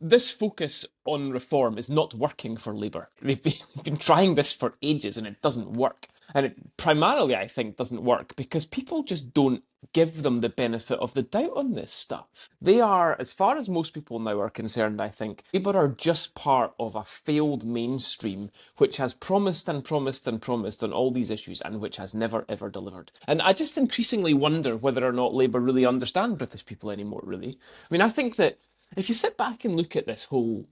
this focus on reform is not working for Labour. They've been trying this for ages and it doesn't work. And it primarily, I think, doesn't work because people just don't give them the benefit of the doubt on this stuff. They are, as far as most people now are concerned, I think, Labour are just part of a failed mainstream which has promised and promised and promised on all these issues and which has never ever delivered. And I just increasingly wonder whether or not Labour really understand British people anymore, really. I mean, I think that if you sit back and look at this whole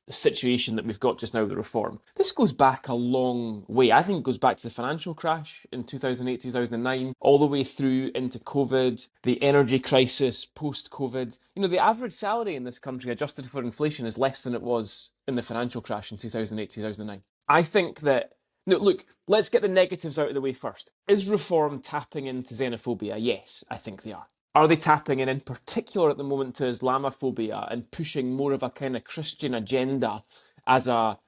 situation that we've got just now with the reform, this goes back a long way. I think it goes back to the financial crash in 2008, 2009, all the way through into COVID, the energy crisis post-COVID. You know, the average salary in this country adjusted for inflation is less than it was in the financial crash in 2008, 2009. I think that no, look, let's get the negatives out of the way first. Is reform tapping into xenophobia? Yes, I think they are. Are they tapping in particular at the moment to Islamophobia and pushing more of a kind of Christian agenda as a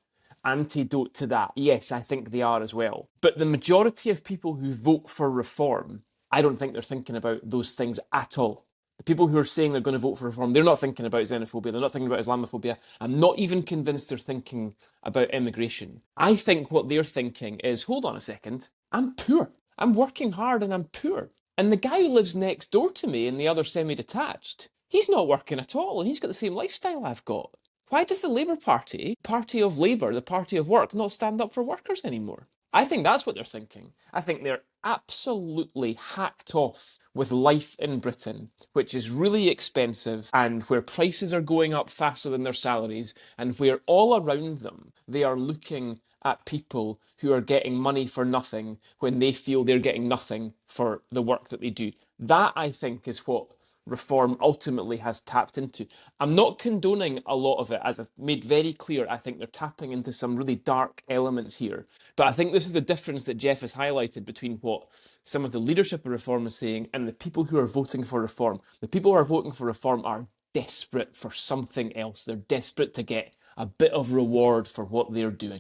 antidote to that? Yes, I think they are as well. But the majority of people who vote for reform, I don't think they're thinking about those things at all. The people who are saying they're going to vote for reform, they're not thinking about xenophobia, they're not thinking about Islamophobia. I'm not even convinced they're thinking about immigration. I think what they're thinking is, hold on a second, I'm poor. I'm working hard and I'm poor. And the guy who lives next door to me in the other semi-detached, he's not working at all and he's got the same lifestyle I've got. Why does the Labour Party, party of Labour, the party of work, not stand up for workers anymore? I think that's what they're thinking. I think they're absolutely hacked off with life in Britain, which is really expensive and where prices are going up faster than their salaries and where all around them they are looking at people who are getting money for nothing when they feel they're getting nothing for the work that they do. That, I think, is what reform ultimately has tapped into. I'm not condoning a lot of it, as I've made very clear. I think they're tapping into some really dark elements here. But I think this is the difference that Jeff has highlighted between what some of the leadership of reform is saying and the people who are voting for reform. The people who are voting for reform are desperate for something else. They're desperate to get a bit of reward for what they're doing.